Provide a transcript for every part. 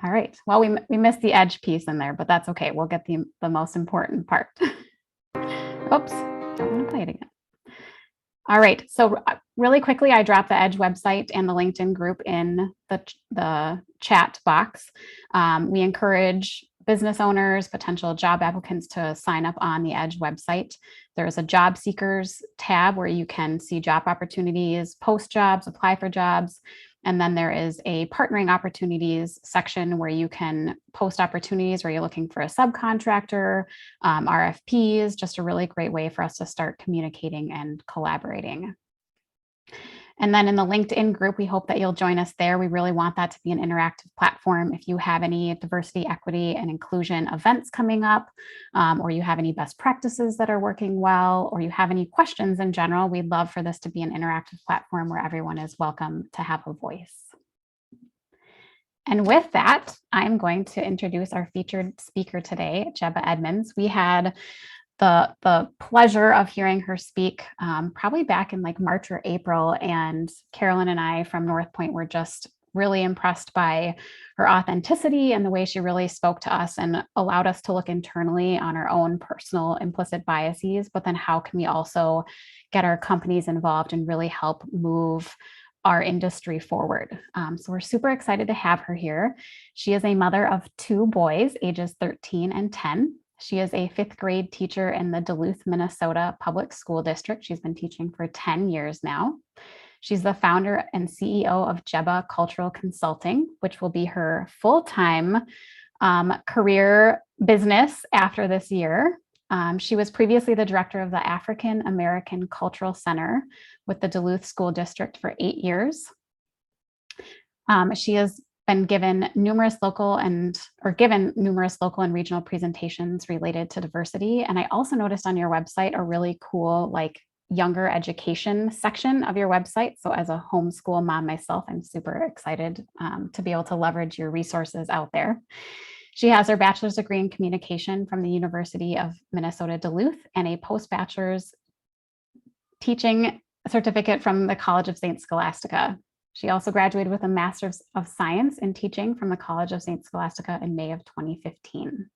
All right. Well, we missed the edge piece in there, but that's okay. We'll get the most important part. Oops, don't want to play it again. All right. So really quickly, I dropped the Edge website and the LinkedIn group in the chat box. We encourage business owners, potential job applicants to sign up on the Edge website. There's a job seekers tab where you can see job opportunities, post jobs, apply for jobs. And then there is a partnering opportunities section where you can post opportunities where you're looking for a subcontractor, RFPs, just a really great way for us to start communicating and collaborating. And then in the LinkedIn group, we hope that you'll join us there. We really want that to be an interactive platform. If you have any diversity, equity, and inclusion events coming up, or you have any best practices that are working well, or you have any questions in general, we'd love for this to be an interactive platform where everyone is welcome to have a voice. And with that, I'm going to introduce our featured speaker today, Jebeh Edmonds. We had the pleasure of hearing her speak probably back in like March or April. And Carolyn and I from North Point were just really impressed by her authenticity and the way she really spoke to us and allowed us to look internally on our own personal implicit biases, but then how can we also get our companies involved and really help move our industry forward. So we're super excited to have her here. She is a mother of 2 boys, ages 13 and 10. She is a 5th grade teacher in the Duluth, Minnesota Public School District. She's been teaching for 10 years now. She's the founder and CEO of Jebeh Cultural Consulting, which will be her full-time career business after this year. She was previously the director of the African American Cultural Center with the Duluth School District for 8 years. She has been given numerous local and regional presentations related to diversity. And I also noticed on your website a really cool like younger education section of your website. So as a homeschool mom myself, I'm super excited to be able to leverage your resources out there. She has her bachelor's degree in communication from the University of Minnesota Duluth and a post-bachelor's teaching certificate from the College of St. Scholastica. She also graduated with a Master's of Science in Teaching from the College of St. Scholastica in May of 2015.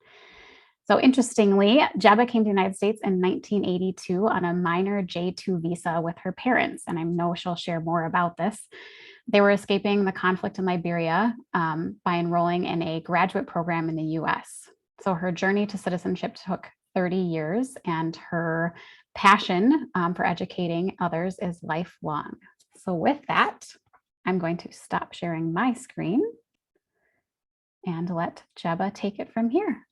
So interestingly, Jebeh came to the United States in 1982 on a minor J-2 visa with her parents, and I know she'll share more about this. They were escaping the conflict in Liberia by enrolling in a graduate program in the US. So her journey to citizenship took 30 years, and her passion for educating others is lifelong. So with that, I'm going to stop sharing my screen and let Jebeh take it from here.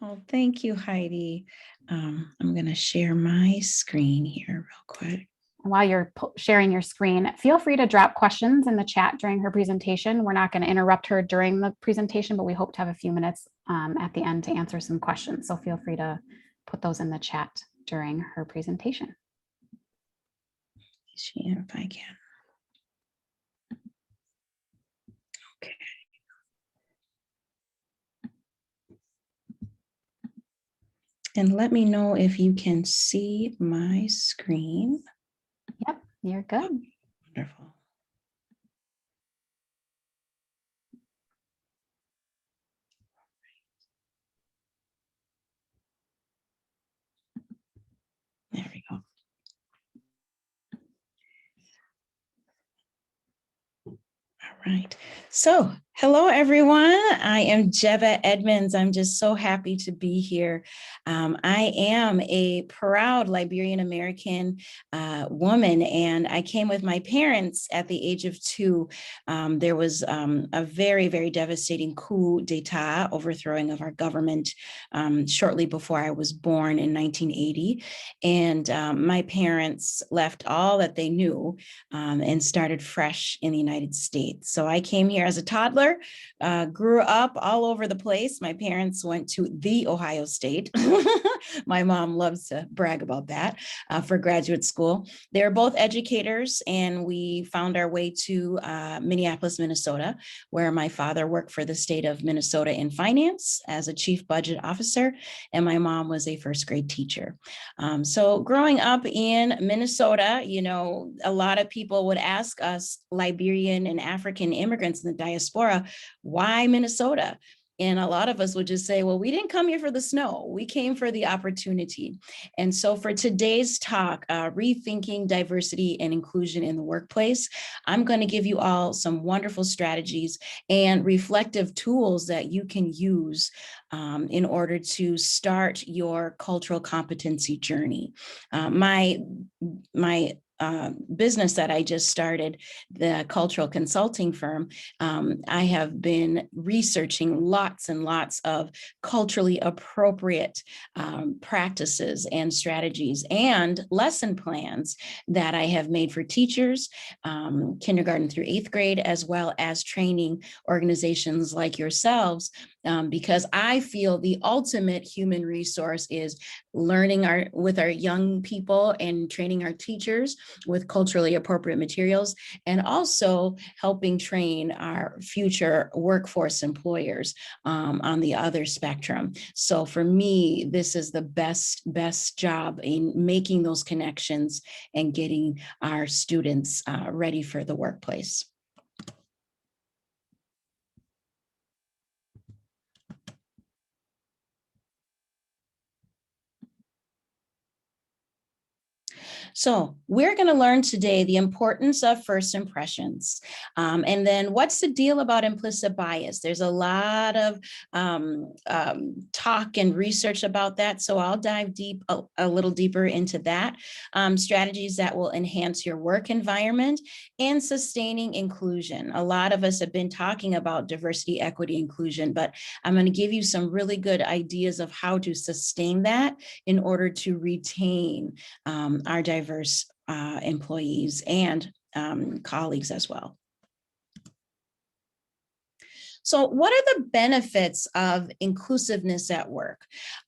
Oh, thank you, Heidi. I'm going to share my screen here real quick. While you're sharing your screen, feel free to drop questions in the chat during her presentation. We're not going to interrupt her during the presentation, but we hope to have a few minutes at the end to answer some questions. So feel free to put those in the chat during her presentation. See if I can. Okay. And let me know if you can see my screen. Yep, you're good. Wonderful. There we go. All right. So, hello, everyone. I am Jebeh Edmonds. I'm just so happy to be here. I am a proud Liberian American woman, and I came with my parents at the age of 2. There was a very, very devastating coup d'etat, overthrowing of our government shortly before I was born in 1980. And my parents left all that they knew and started fresh in the United States. So I came here as a toddler, grew up all over the place. My parents went to the Ohio State. My mom loves to brag about that for graduate school. They're both educators, and we found our way to Minneapolis, Minnesota, where my father worked for the state of Minnesota in finance as a chief budget officer, and my mom was a first grade teacher. So growing up in Minnesota, you know, a lot of people would ask us Liberian and African American immigrants in the diaspora, why Minnesota? And a lot of us would just say, well, we didn't come here for the snow. We came for the opportunity. And so for today's talk, Rethinking Diversity and Inclusion in the Workplace, I'm going to give you all some wonderful strategies and reflective tools that you can use in order to start your cultural competency journey. My business that I just started, the cultural consulting firm, I have been researching lots and lots of culturally appropriate practices and strategies and lesson plans that I have made for teachers, kindergarten through 8th grade, as well as training organizations like yourselves, because I feel the ultimate human resource is learning with our young people and training our teachers with culturally appropriate materials, and also helping train our future workforce employers on the other spectrum. So for me, this is the best job in making those connections and getting our students ready for the workplace. So we're going to learn today the importance of first impressions. And then what's the deal about implicit bias? There's a lot of talk and research about that. So I'll dive a little deeper into that. Strategies that will enhance your work environment and sustaining inclusion. A lot of us have been talking about diversity, equity, inclusion, but I'm going to give you some really good ideas of how to sustain that in order to retain our diverse employees and colleagues as well. So what are the benefits of inclusiveness at work?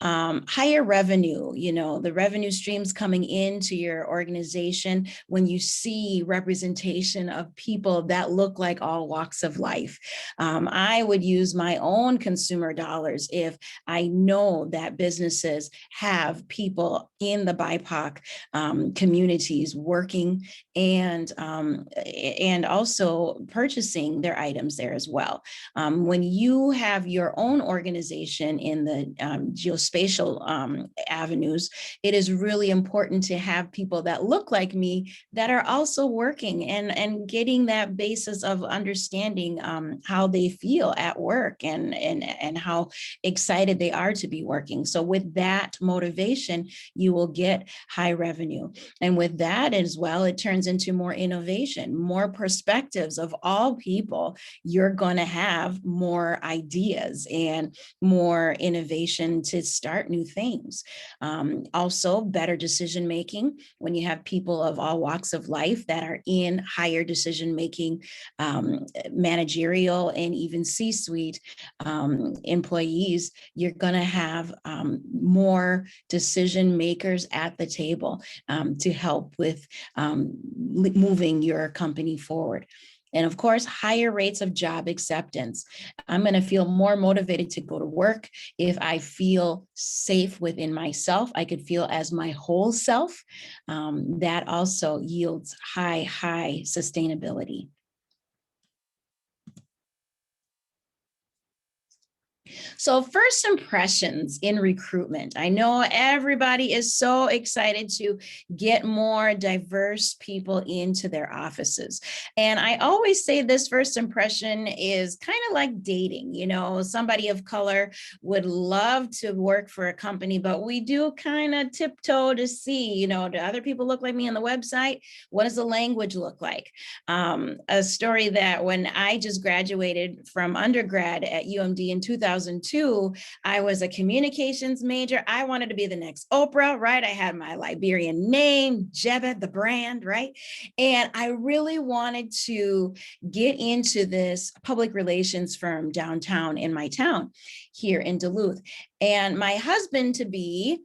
Higher revenue, the revenue streams coming into your organization when you see representation of people that look like all walks of life. I would use my own consumer dollars if I know that businesses have people in the BIPOC communities working and also purchasing their items there as well. When you have your own organization in the geospatial avenues, it is really important to have people that look like me that are also working and getting that basis of understanding how they feel at work and how excited they are to be working. So with that motivation, you will get high revenue. And with that as well, it turns into more innovation, more perspectives of all people. You're going to have more ideas and more innovation to start new things. Also, better decision making when you have people of all walks of life that are in higher decision making, managerial, and even C-suite employees. You're going to have more decision makers at the table to help with moving your company forward. And of course, higher rates of job acceptance. I'm going to feel more motivated to go to work if I feel safe within myself. I could feel as my whole self. That also yields high sustainability. So first impressions in recruitment. I know everybody is so excited to get more diverse people into their offices. And I always say this first impression is kind of like dating. Somebody of color would love to work for a company, but we do kind of tiptoe to see, do other people look like me on the website? What does the language look like? A story that when I just graduated from undergrad at UMD in 2002, I was a communications major. I wanted to be the next Oprah, right? I had my Liberian name, Jebeh, the brand, right? And I really wanted to get into this public relations firm downtown in my town here in Duluth. And my husband to be,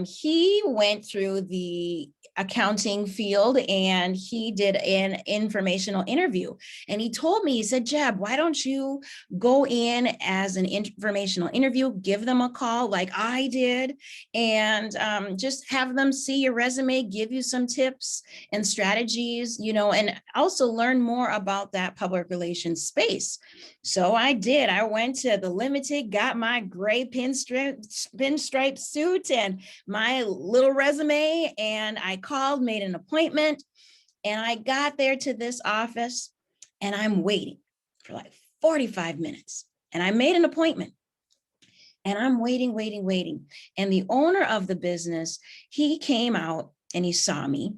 he went through the accounting field, and he did an informational interview. And he told me, he said, Jeb, why don't you go in as an informational interview, give them a call like I did, and just have them see your resume, give you some tips and strategies, and also learn more about that public relations space. So I did. I went to the Limited, got my gray pinstripe suit and my little resume, and I called, made an appointment, and I got there to this office, and I'm waiting for like 45 minutes. And I made an appointment, and I'm waiting. And the owner of the business, he came out and he saw me,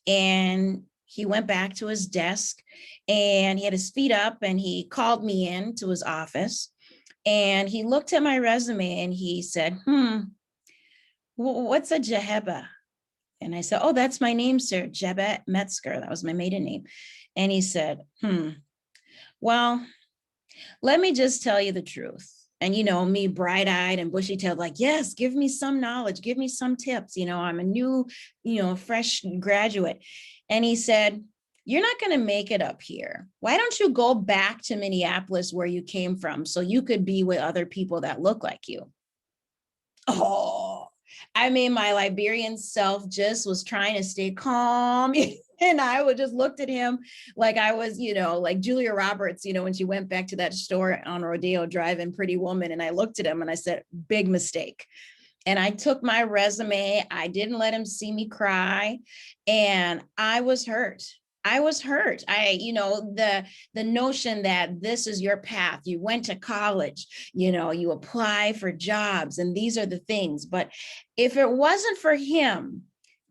and he went back to his desk, and he had his feet up, and he called me in to his office, and he looked at my resume and he said, what's a Jebeh? And I said, oh, that's my name, sir, Jebeh Metzger. That was my maiden name. And he said, well, let me just tell you the truth. And, me bright-eyed and bushy-tailed, like, yes, give me some knowledge, give me some tips. I'm a new, fresh graduate. And he said, you're not going to make it up here. Why don't you go back to Minneapolis where you came from so you could be with other people that look like you? Oh, my Liberian self just was trying to stay calm. And I would just looked at him like I was, like Julia Roberts, when she went back to that store on Rodeo Drive in Pretty Woman. And I looked at him and I said, big mistake. And I took my resume. I didn't let him see me cry. And I was hurt. The notion that this is your path. You went to college, you apply for jobs, and these are the things. But if it wasn't for him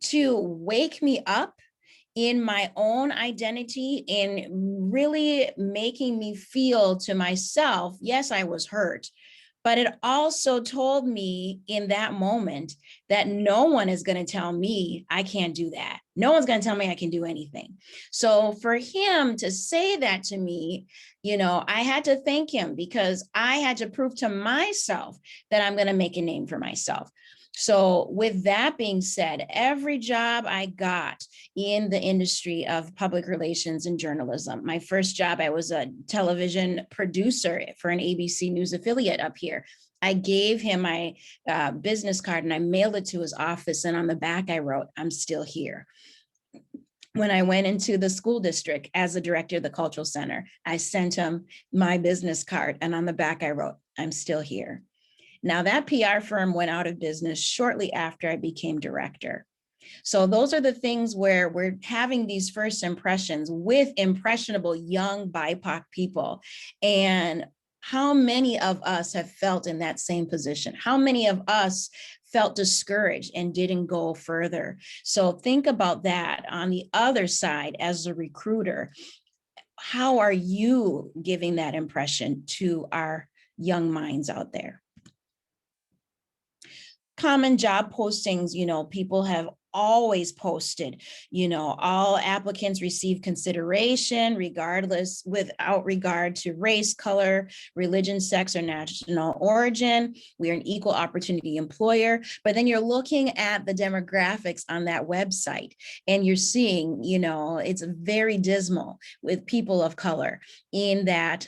to wake me up in my own identity and really making me feel to myself, yes, I was hurt. But it also told me in that moment that no one is going to tell me I can't do that. No one's going to tell me I can do anything. So for him to say that to me, I had to thank him, because I had to prove to myself that I'm going to make a name for myself. So with that being said, every job I got in the industry of public relations and journalism, my first job, I was a television producer for an ABC News affiliate up here. I gave him my business card and I mailed it to his office. And on the back, I wrote, I'm still here. When I went into the school district as the director of the cultural center, I sent him my business card. And on the back, I wrote, I'm still here. Now, that PR firm went out of business shortly after I became director. So those are the things where we're having these first impressions with impressionable young BIPOC people. And how many of us have felt in that same position? How many of us felt discouraged and didn't go further? So think about that on the other side as a recruiter. How are you giving that impression to our young minds out there? Common job postings, people have always posted, all applicants receive consideration regardless, without regard to race, color, religion, sex, or national origin. We are an equal opportunity employer. But then you're looking at the demographics on that website and you're seeing, it's very dismal with people of color in that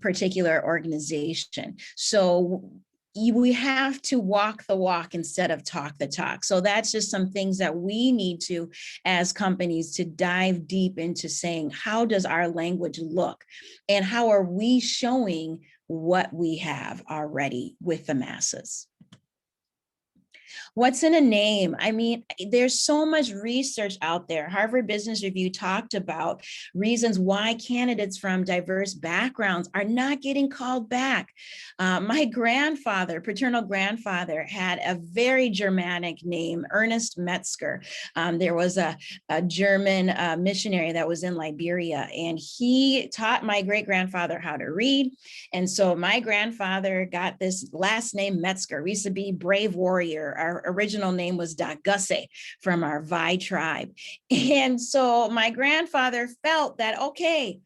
particular organization. So we have to walk the walk instead of talk the talk. So that's just some things that we need to, as companies, to dive deep into saying, how does our language look? And how are we showing what we have already with the masses? What's in a name? There's so much research out there. Harvard Business Review talked about reasons why candidates from diverse backgrounds are not getting called back. My grandfather, paternal grandfather, had a very Germanic name, Ernest Metzger. There was a German missionary that was in Liberia, and he taught my great-grandfather how to read. And so my grandfather got this last name Metzger. We used to be brave warrior. Our original name was Daguse from our Vi tribe. And so my grandfather felt that, okay,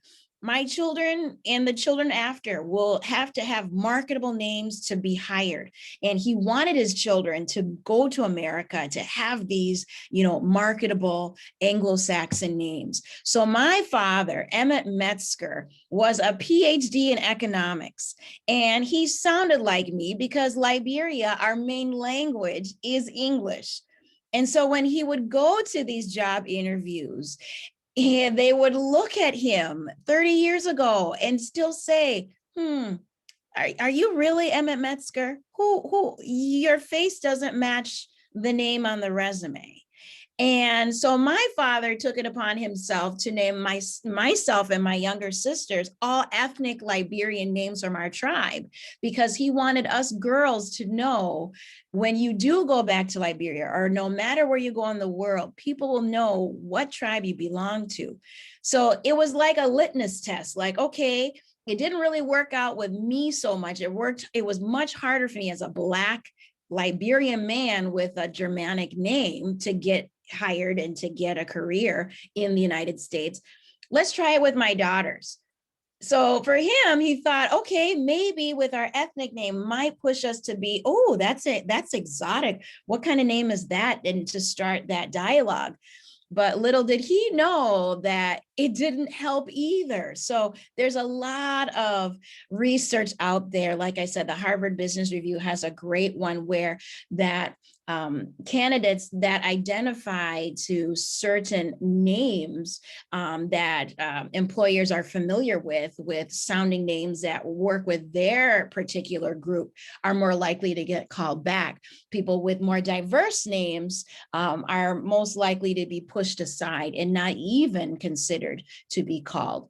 my children and the children after will have to have marketable names to be hired. And he wanted his children to go to America to have these, marketable Anglo-Saxon names. So my father, Emmett Metzger, was a PhD in economics. And he sounded like me because Liberia, our main language is English. And so when he would go to these job interviews, and they would look at him 30 years ago and still say, are you really Emmett Metzger? Who, your face doesn't match the name on the resume. And so my father took it upon himself to name myself and my younger sisters all ethnic Liberian names from our tribe, because he wanted us girls to know when you do go back to Liberia, or no matter where you go in the world, people will know what tribe you belong to. So it was like a litmus test, like, okay, it didn't really work out with me so much. It was much harder for me as a Black Liberian man with a Germanic name to get hired and to get a career in the United States. Let's try it with my daughters. So for him, he thought, okay, maybe with our ethnic name might push us to be, oh, that's it, that's exotic. What kind of name is that? And to start that dialogue. But little did he know that it didn't help either. So there's a lot of research out there. Like I said, the Harvard Business Review has a great one where that candidates that identify to certain names that employers are familiar with sounding names that work with their particular group are more likely to get called back. People with more diverse names are most likely to be pushed aside and not even considered to be called.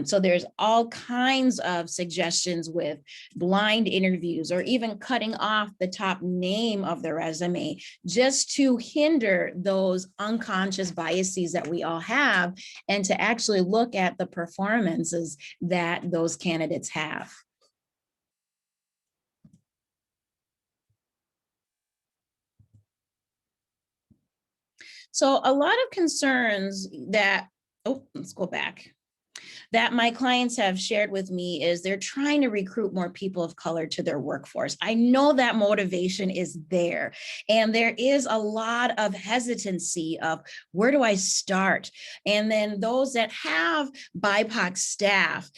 So there's all kinds of suggestions with blind interviews or even cutting off the top name of the resume just to hinder those unconscious biases that we all have and to actually look at the performances that those candidates have. So a lot of concerns that, let's go back, that my clients have shared with me is they're trying to recruit more people of color to their workforce. I know that motivation is there, and there is a lot of hesitancy of where do I start? And then those that have BIPOC staff,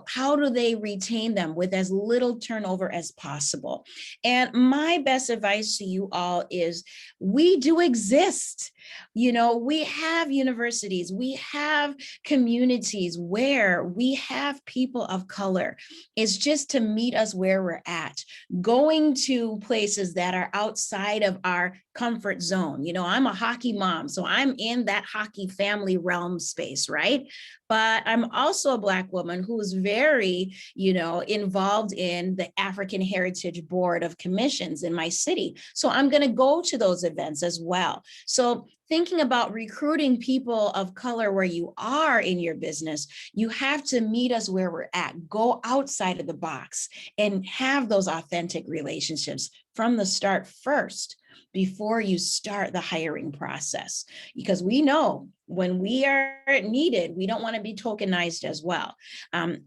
how do they retain them with as little turnover as possible? And my best advice to you all is we do exist. We have universities, we have communities where we have people of color. It's just to meet us where we're at, going to places that are outside of our comfort zone. I'm a hockey mom, so I'm in that hockey family realm space, right? But I'm also a Black woman who is very, involved in the African Heritage Board of Commissions in my city. So I'm going to go to those events as well. So thinking about recruiting people of color where you are in your business, you have to meet us where we're at, go outside of the box and have those authentic relationships from the start first, before you start the hiring process. Because we know when we are needed, we don't want to be tokenized as well.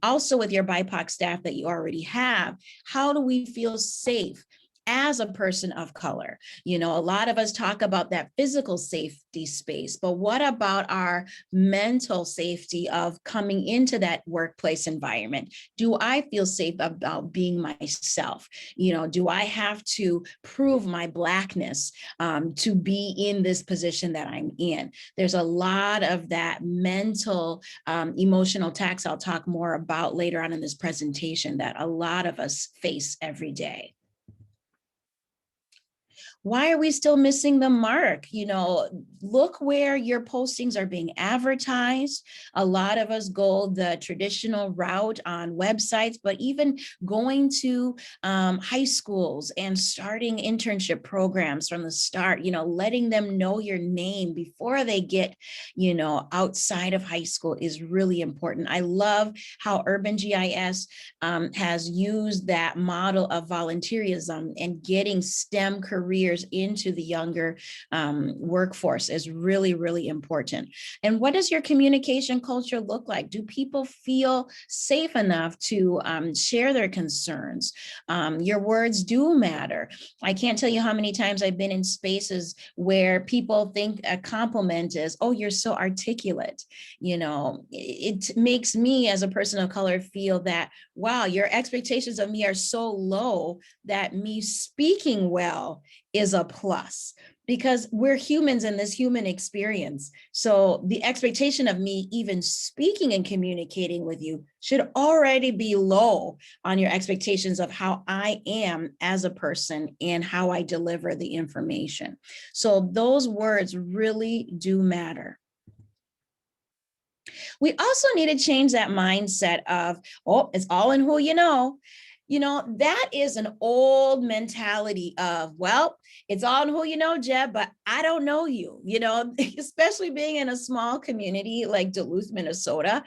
Also with your BIPOC staff that you already have, how do we feel safe as a person of color? A lot of us talk about that physical safety space, but what about our mental safety of coming into that workplace environment? Do I feel safe about being myself? Do I have to prove my Blackness to be in this position that I'm in? There's a lot of that mental, emotional tax I'll talk more about later on in this presentation that a lot of us face every day. Why are we still missing the mark? Look where your postings are being advertised. A lot of us go the traditional route on websites, but even going to high schools and starting internship programs from the start, letting them know your name before they get, outside of high school is really important. I love how Urban GIS has used that model of volunteerism and getting STEM careers barriers into the younger workforce is really, really important. And what does your communication culture look like? Do people feel safe enough to share their concerns? Your words do matter. I can't tell you how many times I've been in spaces where people think a compliment is, oh, you're so articulate. You know, it makes me as a person of color feel that, wow, your expectations of me are so low that me speaking well is a plus, because we're humans in this human experience. So the expectation of me even speaking and communicating with you should already be low on your expectations of how I am as a person and how I deliver the information. So those words really do matter. We also need to change that mindset of, oh, it's all in who you know. You know, that is an old mentality of, well, it's all in who you know, Jeb, but I don't know you, you know, especially being in a small community like Duluth, Minnesota.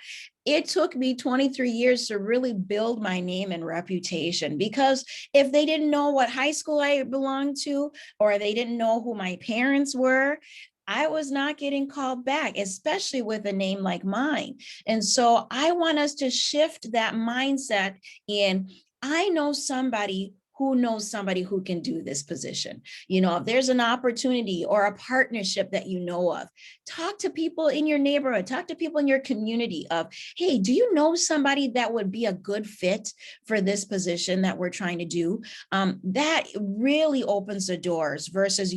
It took me 23 years to really build my name and reputation, because if they didn't know what high school I belonged to, or they didn't know who my parents were, I was not getting called back, especially with a name like mine. And so I want us to shift that mindset in, I know somebody who knows somebody who can do this position. You know, if there's an opportunity or a partnership that you know of, talk to people in your neighborhood, talk to people in your community of, hey, do you know somebody that would be a good fit for this position that we're trying to do? That really opens the doors versus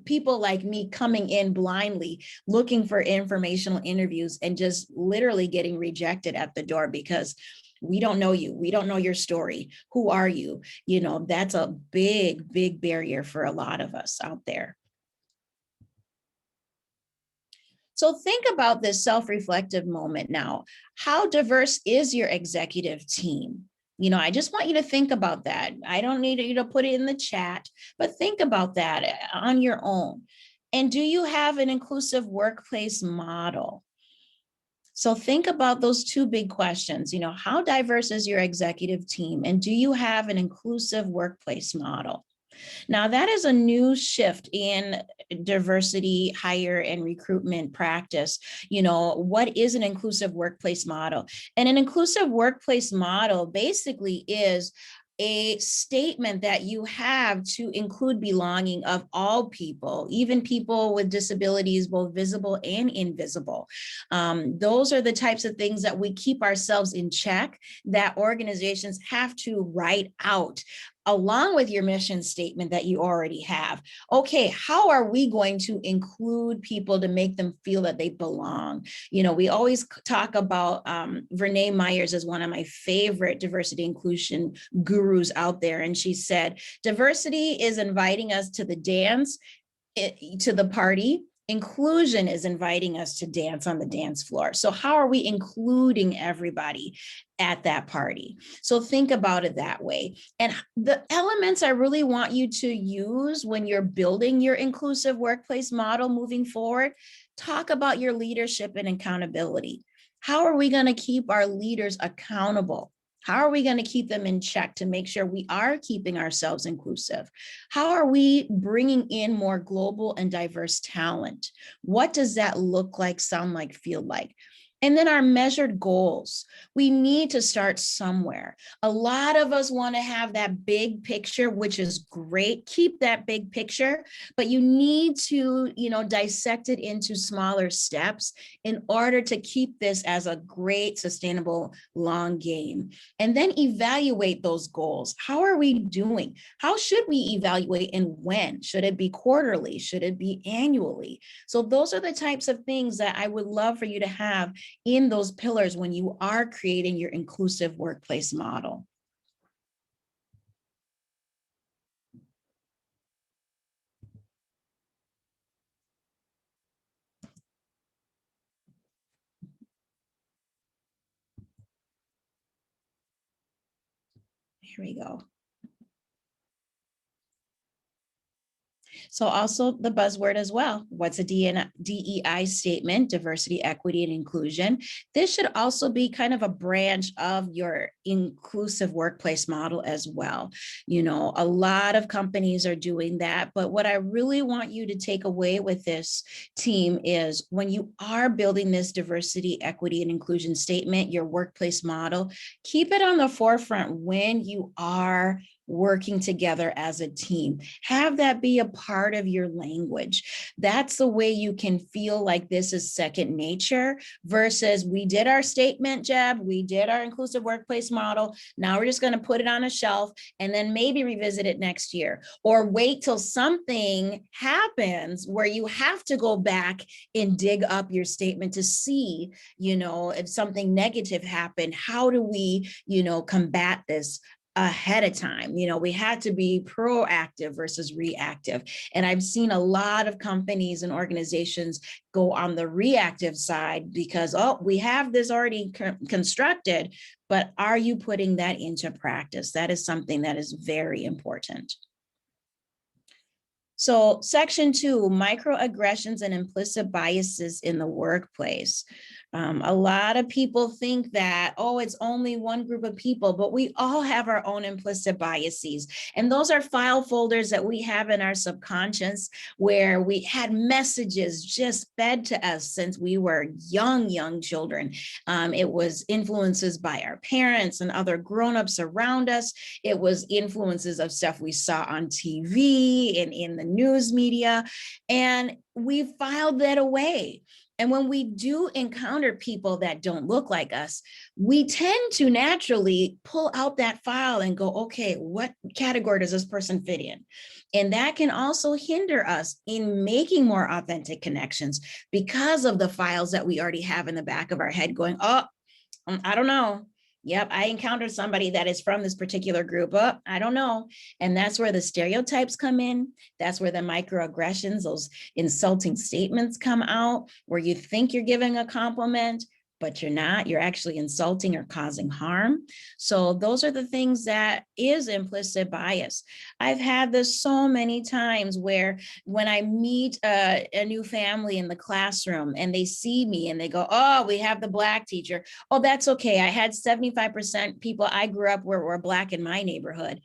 people like me coming in blindly, looking for informational interviews and just literally getting rejected at the door because we don't know you. We don't know your story. Who are you? You know, that's a big, big barrier for a lot of us out there. So think about this self-reflective moment now. How diverse is your executive team? You know, I just want you to think about that. I don't need you to put it in the chat, but think about that on your own. And do you have an inclusive workplace model? So think about those two big questions. You know, how diverse is your executive team? And do you have an inclusive workplace model? Now, that is a new shift in diversity, hire, and recruitment practice. You know, what is an inclusive workplace model? And an inclusive workplace model basically is a statement that you have to include belonging of all people, even people with disabilities, both visible and invisible. Those are the types of things that we keep ourselves in check, that organizations have to write out along with your mission statement that you already have. Okay, how are we going to include people to make them feel that they belong? You know, we always talk about Renee Myers as one of my favorite diversity inclusion gurus out there. And she said, diversity is inviting us to the dance, to the party. Inclusion is inviting us to dance on the dance floor. So how are we including everybody at that party? So think about it that way. And the elements I really want you to use when you're building your inclusive workplace model moving forward, talk about your leadership and accountability. How are we going to keep our leaders accountable? How are we going to keep them in check to make sure we are keeping ourselves inclusive? How are we bringing in more global and diverse talent? What does that look like, sound like, feel like? And then our measured goals. We need to start somewhere. A lot of us want to have that big picture, which is great. Keep that big picture, but you need to, you know, dissect it into smaller steps in order to keep this as a great, sustainable, long game. And then evaluate those goals. How are we doing? How should we evaluate and when? Should it be quarterly? Should it be annually? So those are the types of things that I would love for you to have in those pillars when you are creating your inclusive workplace model. Here we go. So also the buzzword as well. What's a DEI statement? Diversity, equity, and inclusion. This should also be kind of a branch of your inclusive workplace model as well. You know, a lot of companies are doing that, but what I really want you to take away with this team is when you are building this diversity, equity, and inclusion statement, your workplace model, keep it on the forefront when you are working together as a team. Have that be a part of your language. That's the way you can feel like this is second nature versus we did our statement, Jeb, we did our inclusive workplace model. Now we're just going to put it on a shelf and then maybe revisit it next year, or wait till something happens where you have to go back and dig up your statement to see, you know, if something negative happened, how do we, you know, combat this ahead of time. You know, we had to be proactive versus reactive. And I've seen a lot of companies and organizations go on the reactive side because, oh, we have this already constructed, but are you putting that into practice? That is something that is very important. So section 2, microaggressions and implicit biases in the workplace. A lot of people think that, oh, it's only one group of people, but we all have our own implicit biases. And those are file folders that we have in our subconscious where we had messages just fed to us since we were young children. It was influences by our parents and other grownups around us. It was influences of stuff we saw on TV and in the news media, and we filed that away. And when we do encounter people that don't look like us, we tend to naturally pull out that file and go, okay, what category does this person fit in? And that can also hinder us in making more authentic connections because of the files that we already have in the back of our head going, oh, I don't know. Yep, I encountered somebody that is from this particular group. Oh, I don't know. And that's where the stereotypes come in. That's where the microaggressions, those insulting statements come out, where you think you're giving a compliment, but you're not. You're actually insulting or causing harm. So those are the things that is implicit bias. I've had this so many times where when I meet a new family in the classroom and they see me and they go, oh, we have the Black teacher. Oh, that's okay. I had 75% people I grew up where were Black in my neighborhood.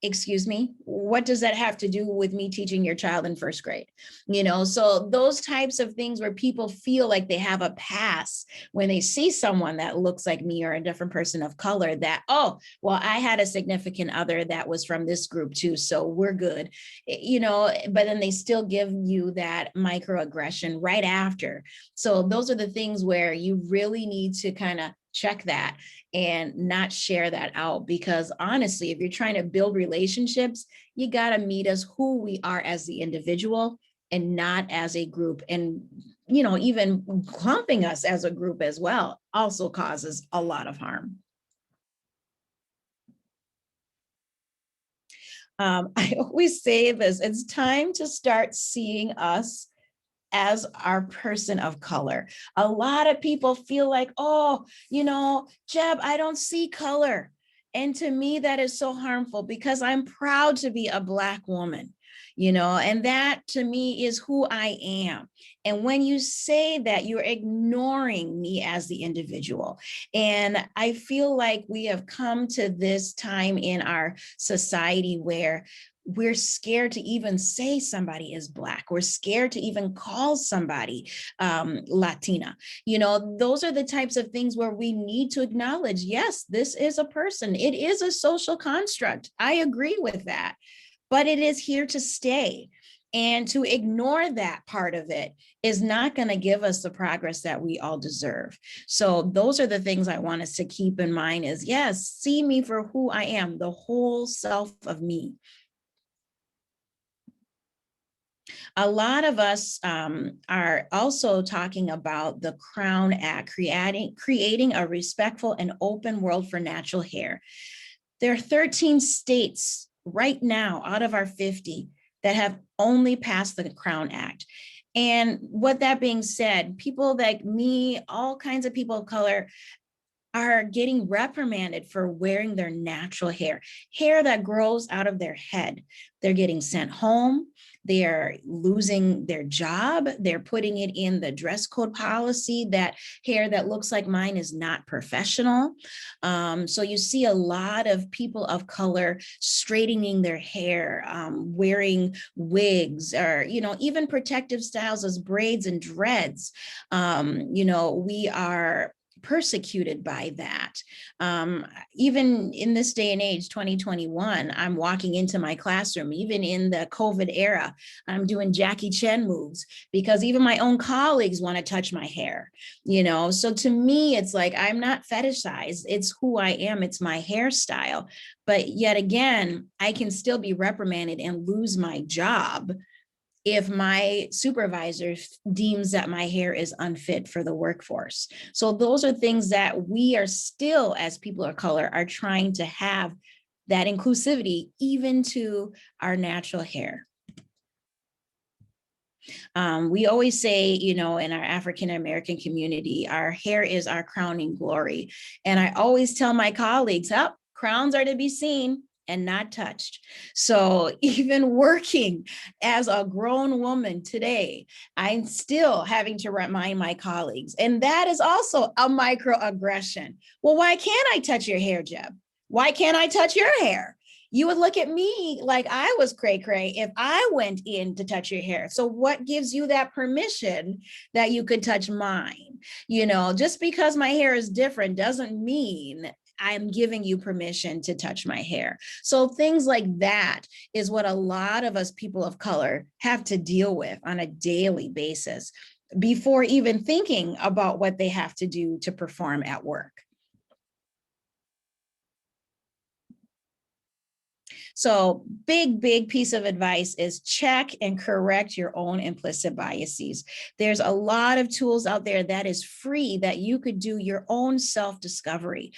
Excuse me, what does that have to do with me teaching your child in first grade? You know, so those types of things where people feel like they have a pass when they see someone that looks like me or a different person of color that, oh, well, I had a significant other that was from this group too, so we're good, you know, but then they still give you that microaggression right after. So those are the things where you really need to kind of check that and not share that out, because honestly, if you're trying to build relationships, you got to meet us who we are as the individual and not as a group. And, you know, even clumping us as a group as well also causes a lot of harm. I always say this, it's time to start seeing us as our person of color. A lot of people feel like, oh, you know, Jeb, I don't see color. And to me, that is so harmful because I'm proud to be a Black woman, you know, and that to me is who I am. And when you say that, you're ignoring me as the individual. And I feel like we have come to this time in our society where we're scared to even say somebody is Black. We're scared to even call somebody Latina. You know, those are the types of things where we need to acknowledge, yes, this is a person. It is a social construct. I agree with that, but it is here to stay. And to ignore that part of it is not going to give us the progress that we all deserve. So those are the things I want us to keep in mind is, yes, see me for who I am, the whole self of me. A lot of us are also talking about the Crown Act, creating a respectful and open world for natural hair. There are 13 states right now out of our 50 that have only passed the Crown Act. And with that being said, people like me, all kinds of people of color, are getting reprimanded for wearing their natural hair, hair that grows out of their head. They're getting sent home. They are losing their job. They're putting it in the dress code policy that hair that looks like mine is not professional. So you see a lot of people of color straightening their hair, wearing wigs, or, even protective styles as braids and dreads. We are persecuted by that. Even in this day and age, 2021, I'm walking into my classroom, even in the COVID era, I'm doing Jackie Chan moves because even my own colleagues want to touch my hair, So to me, it's like, I'm not fetishized. It's who I am. It's my hairstyle. But yet again, I can still be reprimanded and lose my job if my supervisor deems that my hair is unfit for the workforce. So those are things that we are still, as people of color, are trying to have that inclusivity even to our natural hair. We always say, in our African American community, our hair is our crowning glory. And I always tell my colleagues, crowns are to be seen and not touched. So even working as a grown woman today, I'm still having to remind my colleagues, and that is also a microaggression. Well, why can't I touch your hair, Jeb? Why can't I touch your hair? You would look at me like I was cray-cray if I went in to touch your hair. So what gives you that permission that you could touch mine? Just because my hair is different doesn't mean I'm giving you permission to touch my hair. So things like that is what a lot of us people of color have to deal with on a daily basis before even thinking about what they have to do to perform at work. So big piece of advice is check and correct your own implicit biases. There's a lot of tools out there that is free that you could do your own self-discovery.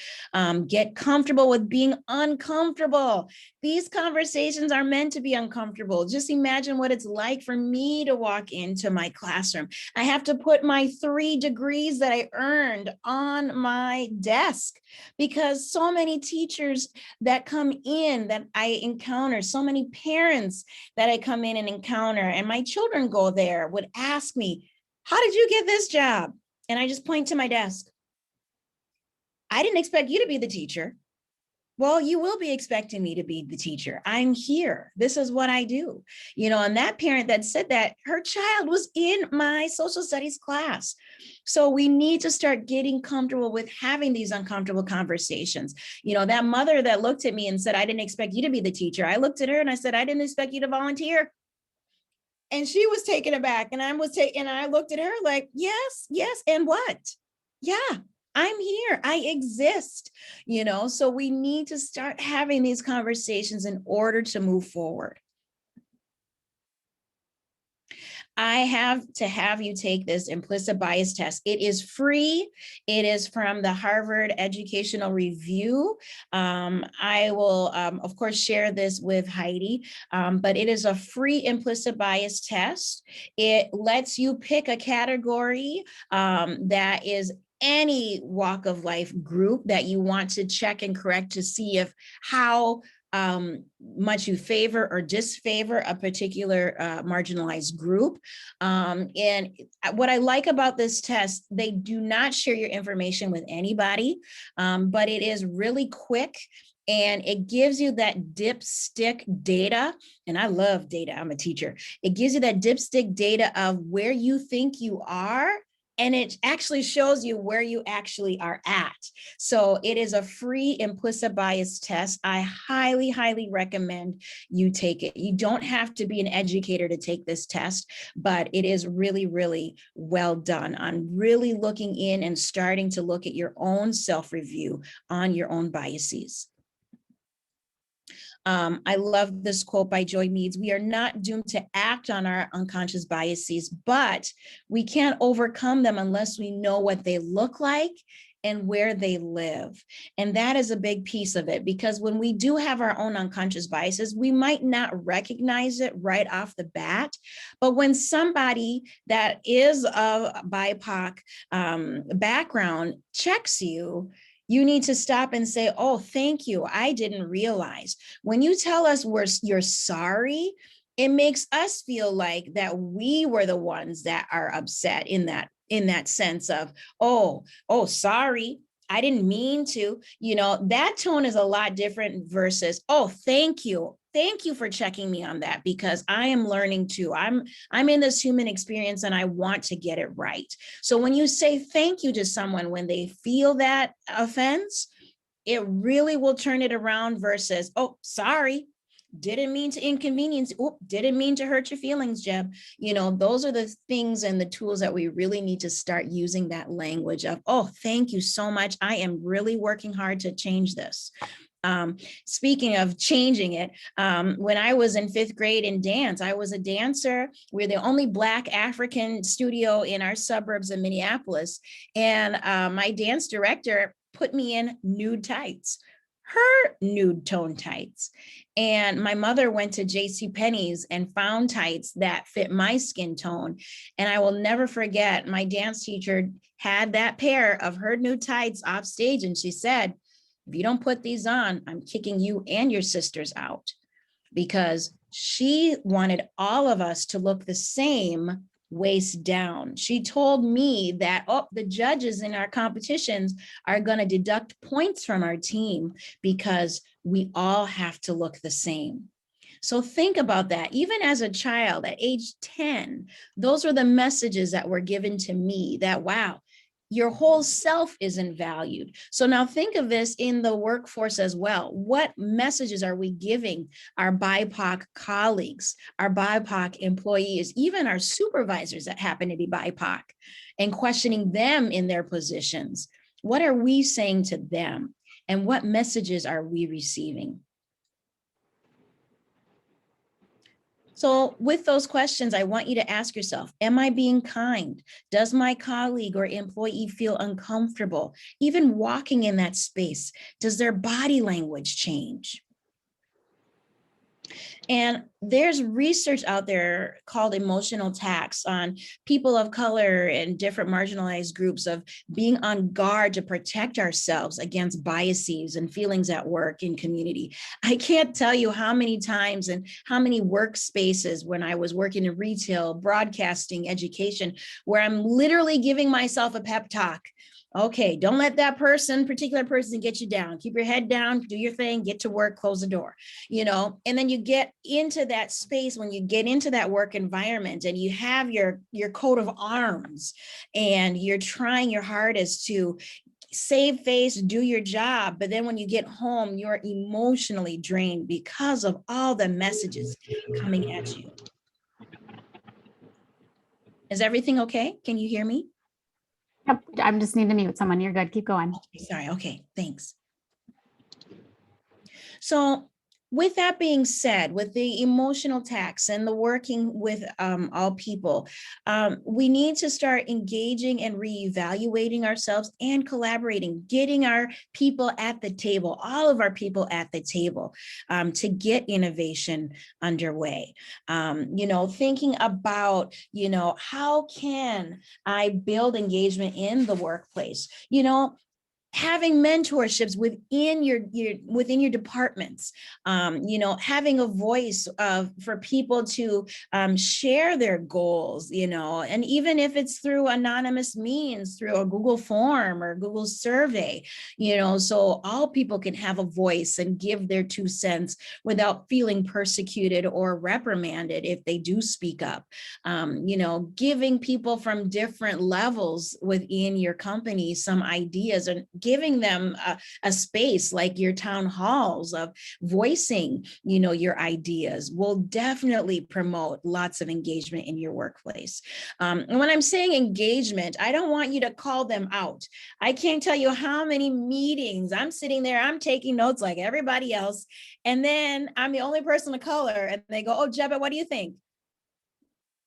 Get comfortable with being uncomfortable. These conversations are meant to be uncomfortable. Just imagine what it's like for me to walk into my classroom. I have to put my 3 degrees that I earned on my desk because so many teachers that come in that I encounter, so many parents that I come in and encounter, and my children go there, would ask me, how did you get this job? And I just point to my desk. I didn't expect you to be the teacher. Well, you will be expecting me to be the teacher. I'm here. This is what I do. And that parent that said that, her child was in my social studies class. So we need to start getting comfortable with having these uncomfortable conversations. That mother that looked at me and said, I didn't expect you to be the teacher. I looked at her and I said, I didn't expect you to volunteer. And she was taken aback, and I looked at her like, yes. And what? Yeah. I'm here. I exist, so we need to start having these conversations in order to move forward. I have to have you take this implicit bias test. It is free. It is from the Harvard Educational Review. I will, of course, share this with Heidi, but it is a free implicit bias test. It lets you pick a category that is any walk of life group that you want to check and correct to see if how much you favor or disfavor a particular marginalized group. And what I like about this test, they do not share your information with anybody, but it is really quick. And it gives you that dipstick data. And I love data. I'm a teacher. It gives you that dipstick data of where you think you are. And it actually shows you where you actually are at. So it is a free implicit bias test. I highly, highly recommend you take it. You don't have to be an educator to take this test, but it is really, really well done on really looking in and starting to look at your own self-review on your own biases. I love this quote by Joy Meads. We are not doomed to act on our unconscious biases, but we can't overcome them unless we know what they look like and where they live. And that is a big piece of it, because when we do have our own unconscious biases, we might not recognize it right off the bat. But when somebody that is of BIPOC background checks you, You need to stop and say, oh, thank you. I didn't realize. When you tell us you're sorry, it makes us feel like that we were the ones that are upset in that sense of, oh, sorry, I didn't mean to. That tone is a lot different versus, oh, thank you. Thank you for checking me on that, because I am learning too. I'm in this human experience and I want to get it right. So when you say thank you to someone when they feel that offense, it really will turn it around versus, oh, sorry, didn't mean to inconvenience. Oh, didn't mean to hurt your feelings, Jeb. Those are the things and the tools that we really need to start using, that language of, oh, thank you so much. I am really working hard to change this. Speaking of changing it, when I was in 5th grade in dance, I was a dancer. We're the only Black African studio in our suburbs of Minneapolis. And my dance director put me in nude tights, her nude tone tights. And my mother went to JCPenney's and found tights that fit my skin tone. And I will never forget, my dance teacher had that pair of her nude tights off stage. And she said, if you don't put these on, I'm kicking you and your sisters out, because she wanted all of us to look the same waist down. She told me that, oh, the judges in our competitions are going to deduct points from our team because we all have to look the same. So think about that. Even as a child at age 10, those were the messages that were given to me that, wow, your whole self isn't valued. So now think of this in the workforce as well. What messages are we giving our BIPOC colleagues, our BIPOC employees, even our supervisors that happen to be BIPOC, and questioning them in their positions? What are we saying to them? And what messages are we receiving? So with those questions, I want you to ask yourself, am I being kind? Does my colleague or employee feel uncomfortable even walking in that space? Does their body language change? And there's research out there called emotional tax on people of color and different marginalized groups of being on guard to protect ourselves against biases and feelings at work and community. I can't tell you how many times and how many workspaces when I was working in retail, broadcasting, education, where I'm literally giving myself a pep talk. Okay, don't let that particular person get you down. Keep your head down, do your thing, get to work, close the door, and then you get into that space when you get into that work environment and you have your coat of arms and you're trying your hardest to save face, do your job. But then when you get home, you're emotionally drained because of all the messages coming at you. Is everything okay? Can you hear me? Yep, I just need to mute someone. You're good. Keep going. Okay, sorry. Okay, thanks. So with that being said, with the emotional tax and the working with all people, we need to start engaging and reevaluating ourselves and collaborating, getting our people at the table, all of our people at the table to get innovation underway. Thinking about, how can I build engagement in the workplace? Having mentorships within your departments, having a voice for people to share their goals, and even if it's through anonymous means, through a Google form or Google survey, so all people can have a voice and give their 2 cents without feeling persecuted or reprimanded if they do speak up. Giving people from different levels within your company some ideas and giving them a space like your town halls of voicing, your ideas will definitely promote lots of engagement in your workplace. And when I'm saying engagement, I don't want you to call them out. I can't tell you how many meetings I'm sitting there, I'm taking notes like everybody else. And then I'm the only person of color and they go, oh, Jebeh, what do you think?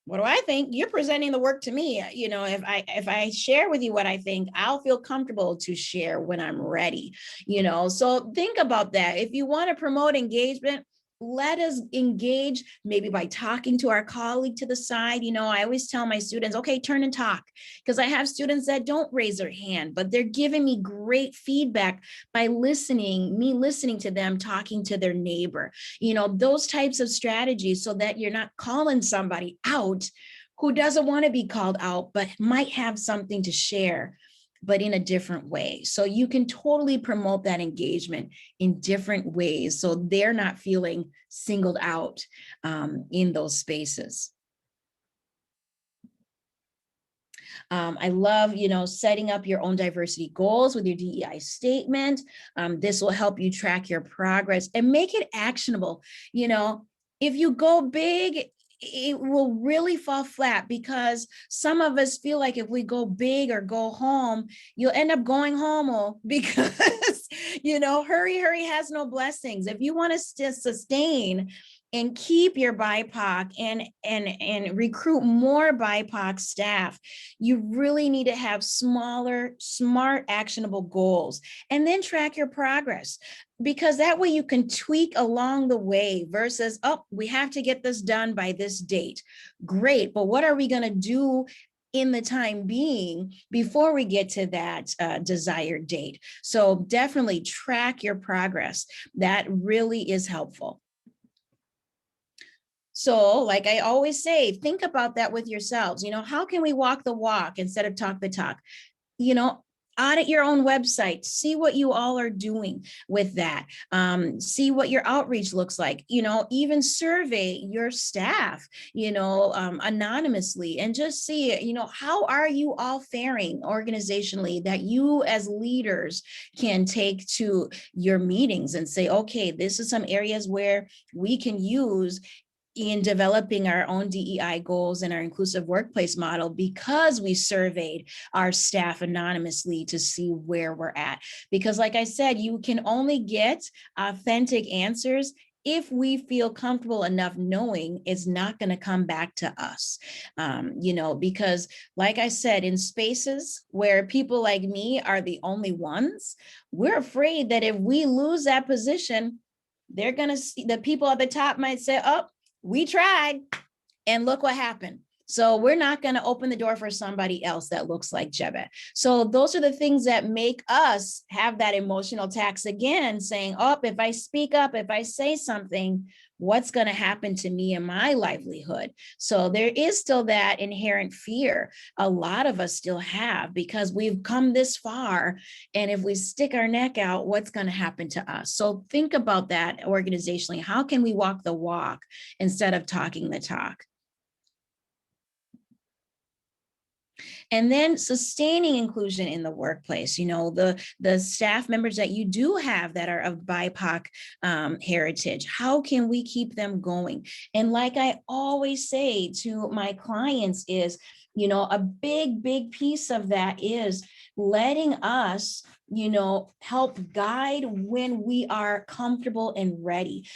What do I think? You're presenting the work to me. If I share with you what I think, I'll feel comfortable to share when I'm ready. So think about that. If you want to promote engagement, let us engage maybe by talking to our colleague to the side. I always tell my students, okay, turn and talk, because I have students that don't raise their hand, but they're giving me great feedback by me listening to them talking to their neighbor. Those types of strategies, so that you're not calling somebody out who doesn't want to be called out, but might have something to share, but in a different way. So you can totally promote that engagement in different ways, so they're not feeling singled out in those spaces. I love, setting up your own diversity goals with your DEI statement. This will help you track your progress and make it actionable. If you go big, it will really fall flat, because some of us feel like if we go big or go home, you'll end up going home because, hurry has no blessings. If you want to sustain and keep your BIPOC and recruit more BIPOC staff, you really need to have smaller, smart, actionable goals, and then track your progress, because that way you can tweak along the way versus, oh, we have to get this done by this date. Great, but what are we going to do in the time being before we get to that desired date? So definitely track your progress. That really is helpful. So, like I always say, think about that with yourselves. How can we walk the walk instead of talk the talk? Audit your own website, see what you all are doing with that. See what your outreach looks like. Even survey your staff, anonymously, and just see, how are you all faring organizationally, that you as leaders can take to your meetings and say, okay, this is some areas where we can use in developing our own DEI goals and our inclusive workplace model, because we surveyed our staff anonymously to see where we're at. Because like I said, you can only get authentic answers if we feel comfortable enough knowing it's not going to come back to us. Because like I said, in spaces where people like me are the only ones, we're afraid that if we lose that position, they're going to see, the people at the top might say, oh, we tried and look what happened. So we're not going to open the door for somebody else that looks like Jebeh. So those are the things that make us have that emotional tax again, saying, oh, if I speak up, if I say something, what's going to happen to me and my livelihood? So there is still that inherent fear a lot of us still have, because we've come this far. And if we stick our neck out, what's going to happen to us? So think about that organizationally. How can we walk the walk instead of talking the talk? And then sustaining inclusion in the workplace, the staff members that you do have that are of BIPOC heritage, how can we keep them going? And like I always say to my clients is, a big piece of that is letting us, help guide when we are comfortable and ready,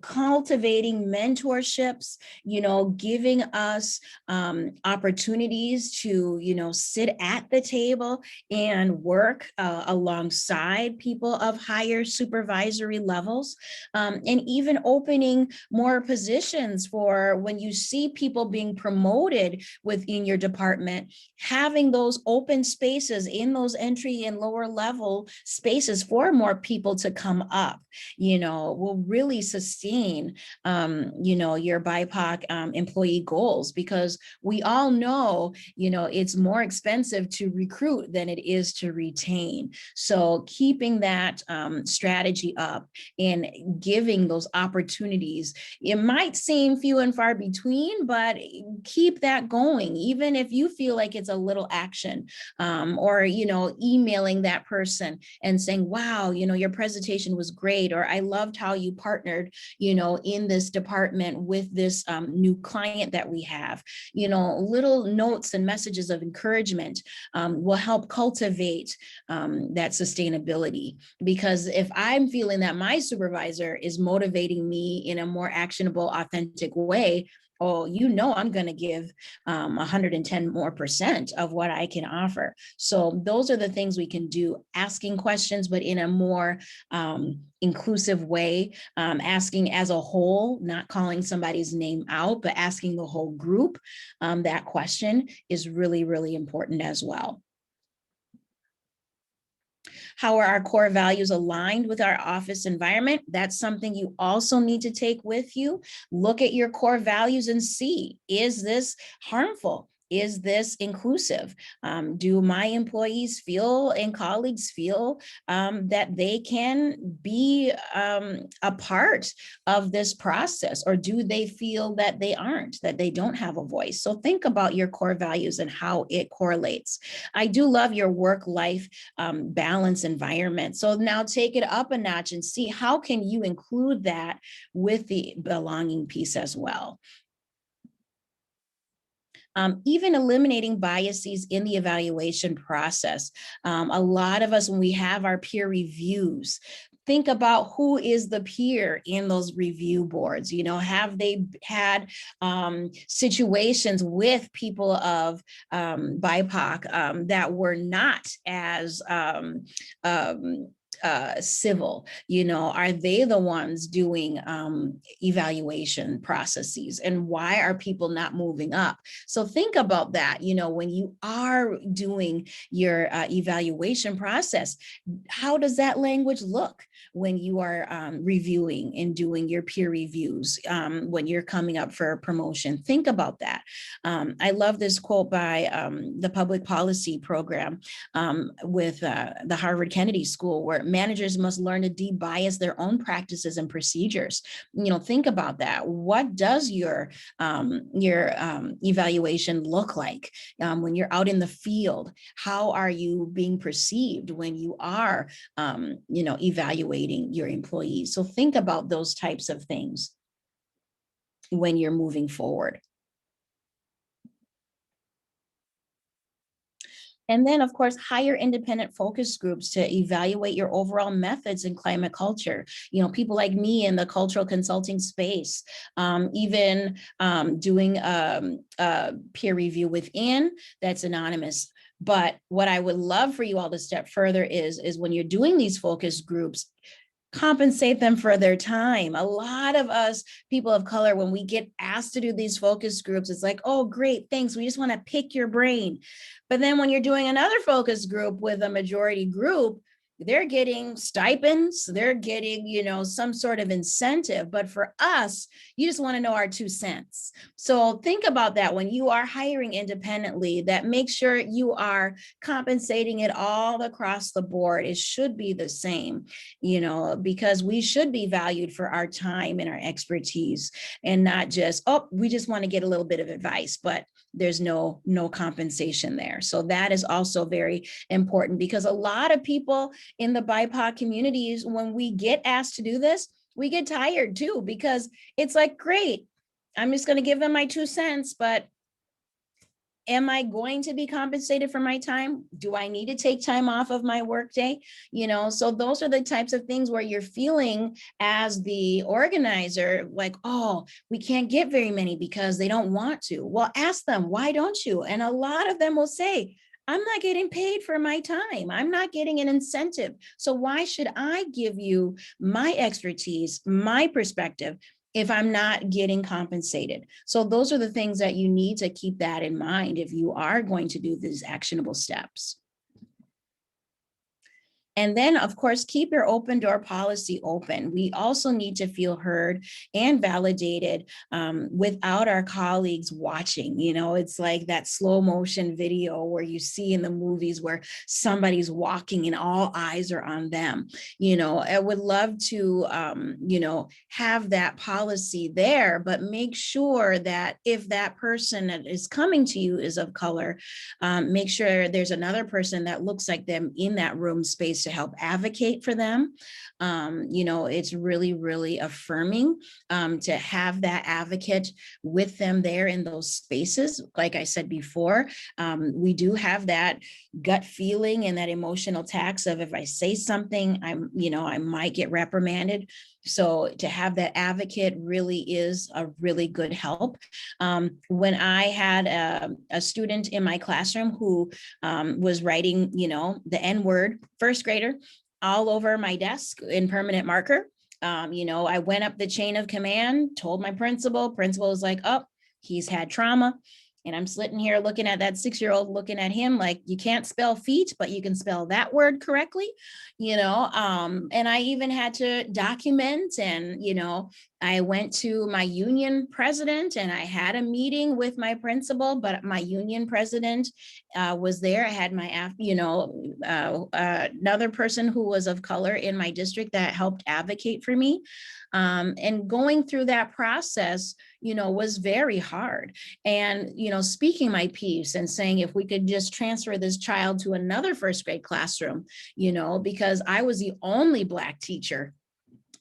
cultivating mentorships, giving us opportunities to, sit at the table and work alongside people of higher supervisory levels, and even opening more positions for when you see people being promoted within your department, having those open spaces in those entry and lower level spaces for more people to come up, will really sustain, your BIPOC employee goals, because we all know, it's more expensive to recruit than it is to retain. So keeping that strategy up and giving those opportunities, it might seem few and far between, but keep that going, even if you feel like it's a little action, or, emailing that person and saying, wow, your presentation was great, or I loved how you partnered, in this department with this new client that we have. Little notes and messages of encouragement will help cultivate that sustainability. Because if I'm feeling that my supervisor is motivating me in a more actionable, authentic way, oh, you know, I'm going to give 110% more of what I can offer. So those are the things we can do, asking questions, but in a more inclusive way, asking as a whole, not calling somebody's name out, but asking the whole group that question is really, really important as well. How are our core values aligned with our office environment? That's something you also need to take with you. Look at your core values and see, is this harmful? Is this inclusive? Do my employees feel and colleagues feel that they can be a part of this process? Or do they feel that they aren't, that they don't have a voice? So think about your core values and how it correlates. I do love your work-life balance environment. So now take it up a notch and see how can you include that with the belonging piece as well. Even eliminating biases in the evaluation process. A lot of us, when we have our peer reviews, think about who is the peer in those review boards. You know, have they had situations with people of BIPOC that were not as civil? You know, are they the ones doing evaluation processes, and why are people not moving up? So think about that. You know, when you are doing your evaluation process, how does that language look when you are reviewing and doing your peer reviews, when you're coming up for a promotion? Think about that. I love this quote by the public policy program with the Harvard Kennedy School, where managers must learn to de-bias their own practices and procedures. You know, think about that. What does your evaluation look like when you're out in the field? How are you being perceived when you are, you know, evaluating your employees? So think about those types of things when you're moving forward. And then, of course, hire independent focus groups to evaluate your overall methods in climate culture. You know, people like me in the cultural consulting space, even doing a peer review within that's anonymous. But what I would love for you all to step further is when you're doing these focus groups, compensate them for their time. A lot of us people of color, when we get asked to do these focus groups, it's like, oh, great, thanks. We just want to pick your brain. But then when you're doing another focus group with a majority group, they're getting stipends, they're getting, you know, some sort of incentive. But for us, you just want to know our 2 cents. So think about that when you are hiring independently, that make sure you are compensating it all across the board. It should be the same, you know, because we should be valued for our time and our expertise, and not just, oh, we just want to get a little bit of advice, but there's no compensation there. So that is also very important, because a lot of people in the BIPOC communities, when we get asked to do this, we get tired too, because it's like, great, I'm just going to give them my 2 cents, but am I going to be compensated for my time? Do I need to take time off of my workday? You know, so those are the types of things where you're feeling as the organizer, like, oh, we can't get very many because they don't want to. Well, ask them, why don't you? And a lot of them will say, I'm not getting paid for my time. I'm not getting an incentive. So why should I give you my expertise, my perspective, if I'm not getting compensated? So those are the things that you need to keep that in mind if you are going to do these actionable steps. And then, of course, keep your open door policy open. We also need to feel heard and validated without our colleagues watching. You know, it's like that slow motion video where you see in the movies where somebody's walking and all eyes are on them. You know, I would love to, you know, have that policy there, but make sure that if that person that is coming to you is of color, make sure there's another person that looks like them in that room space to help advocate for them. You know, it's really, really affirming to have that advocate with them there in those spaces. Like I said before, we do have that gut feeling and that emotional tax of, if I say something, you know, I might get reprimanded. So to have that advocate really is a really good help. When I had a student in my classroom who was writing, the N word, first grader, all over my desk in permanent marker, I went up the chain of command, told my principal was like, oh, he's had trauma. And I'm sitting here looking at that 6-year-old, looking at him like, you can't spell feet, but you can spell that word correctly, and I even had to document, and, I went to my union president and I had a meeting with my principal, but my union president was there. I had my, another person who was of color in my district that helped advocate for me. And going through that process, was very hard. And, speaking my piece and saying, if we could just transfer this child to another first grade classroom, because I was the only Black teacher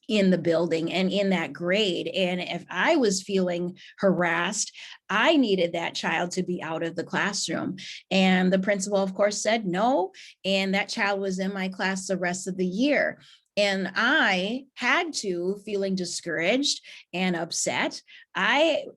in the building and in that grade. And if I was feeling harassed, I needed that child to be out of the classroom. And the principal, of course, said no. And that child was in my class the rest of the year. And I had to, feeling discouraged and upset, I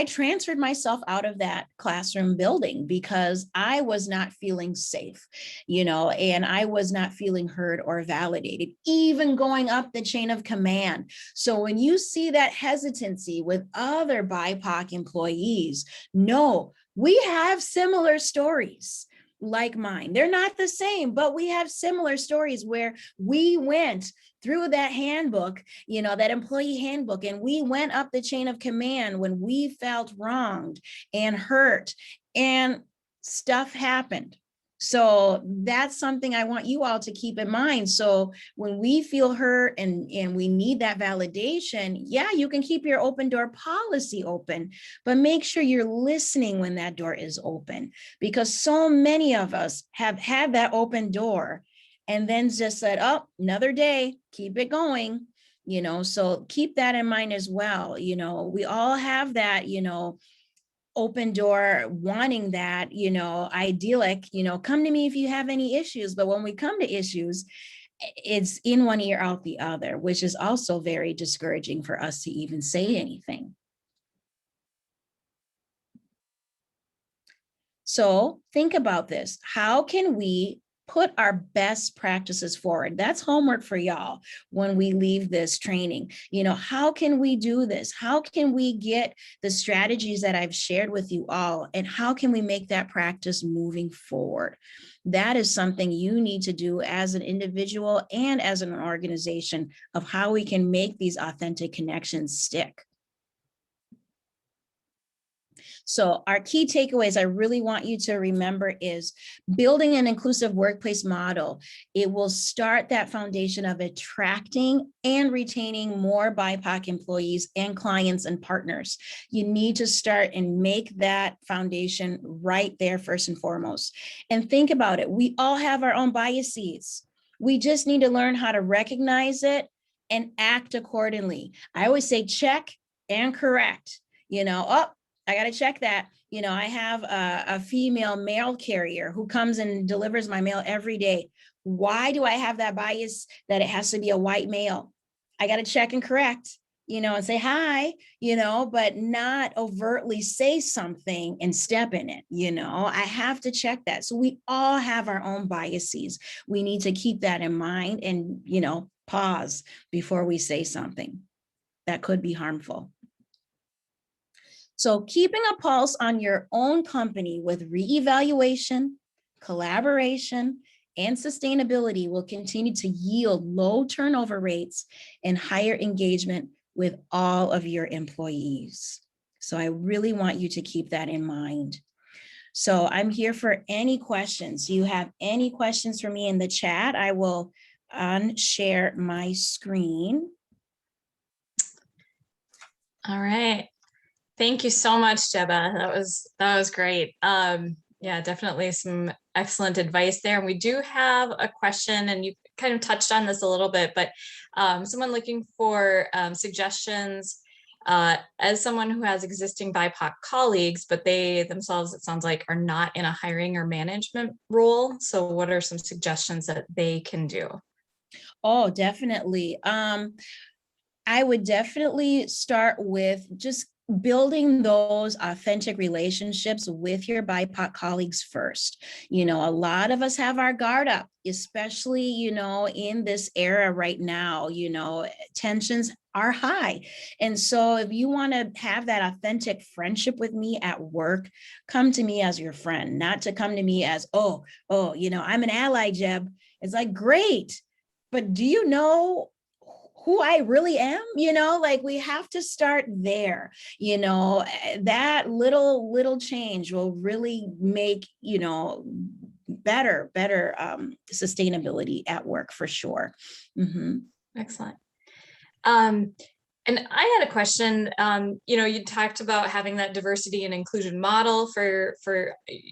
transferred myself out of that classroom building because I was not feeling safe, and I was not feeling heard or validated, even going up the chain of command. So when you see that hesitancy with other BIPOC employees, no, we have similar stories like mine. They're not the same, but we have similar stories where we went through that handbook, that employee handbook, and we went up the chain of command when we felt wronged and hurt, and stuff happened. So that's something I want you all to keep in mind. So when we feel hurt and we need that validation, yeah, you can keep your open door policy open, but make sure you're listening when that door is open, because so many of us have had that open door and then just said, oh, another day, keep it going, so keep that in mind as well. We all have that, open door, wanting that, idyllic, come to me if you have any issues. But when we come to issues, it's in one ear, out the other, which is also very discouraging for us to even say anything. So think about this. How can we put our best practices forward? That's homework for y'all when we leave this training. How can we do this? How can we get the strategies that I've shared with you all, and how can we make that practice moving forward? That is something you need to do as an individual and as an organization, of how we can make these authentic connections stick. So our key takeaways I really want you to remember is building an inclusive workplace model. It will start that foundation of attracting and retaining more BIPOC employees and clients and partners. You need to start and make that foundation right there first and foremost. And think about it. We all have our own biases. We just need to learn how to recognize it and act accordingly. I always say check and correct. I got to check that. I have a female mail carrier who comes and delivers my mail every day. Why do I have that bias that it has to be a white male? I got to check and correct, and say hi, but not overtly say something and step in it. I have to check that. So we all have our own biases. We need to keep that in mind and, pause before we say something that could be harmful. So keeping a pulse on your own company with reevaluation, collaboration, and sustainability will continue to yield low turnover rates and higher engagement with all of your employees. So I really want you to keep that in mind. So I'm here for any questions. Do you have any questions for me in the chat? I will unshare my screen. All right. Thank you so much, Jebeh. That was great. Yeah, definitely some excellent advice there. And we do have a question, and you kind of touched on this a little bit, but someone looking for suggestions as someone who has existing BIPOC colleagues, but they themselves, it sounds like, are not in a hiring or management role. So what are some suggestions that they can do? Oh, definitely. I would definitely start with just building those authentic relationships with your BIPOC colleagues first. You know, a lot of us have our guard up, especially, you know, in this era right now, you know, tensions are high. And so if you want to have that authentic friendship with me at work, come to me as your friend, not to come to me as, oh, you know, I'm an ally, Jeb. It's like, great. But do you know who I really am? You know, like we have to start there. You know, that little change will really make, you know, better sustainability at work for sure. Mm-hmm. Excellent. And I had a question. You know, you talked about having that diversity and inclusion model for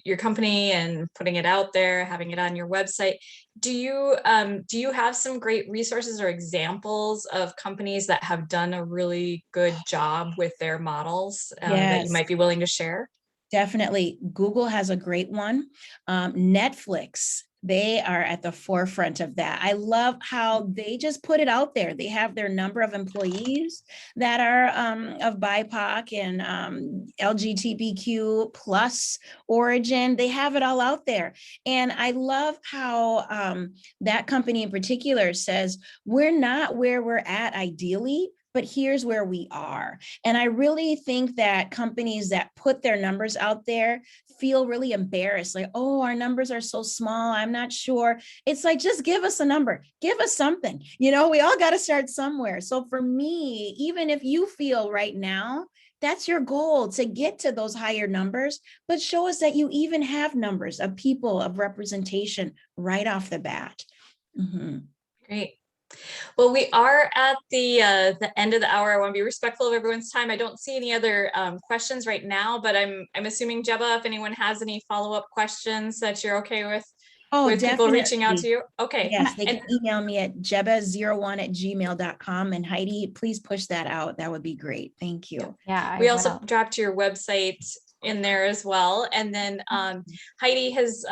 your company and putting it out there, having it on your website. Do you have some great resources or examples of companies that have done a really good job with their models that you might be willing to share? Definitely. Google has a great one. Netflix, they are at the forefront of that. I love how they just put it out there. They have their number of employees that are of BIPOC and LGBTQ plus origin. They have it all out there. And I love how that company in particular says, we're not where we're at ideally, but here's where we are. And I really think that companies that put their numbers out there feel really embarrassed, like, oh, our numbers are so small, I'm not sure. It's like, just give us a number, give us something. You know, we all got to start somewhere. So for me, even if you feel right now, that's your goal, to get to those higher numbers, but show us that you even have numbers of people, of representation right off the bat. Mm-hmm. Great. Well, we are at the end of the hour. I want to be respectful of everyone's time. I don't see any other questions right now, but I'm assuming, Jebeh, if anyone has any follow-up questions, that you're okay with people reaching out to you. Okay. Yes, they can email me at jebeh01@gmail.com. And Heidi, please push that out. That would be great. Thank you. Yeah. We also dropped your website in there as well. And then Heidi has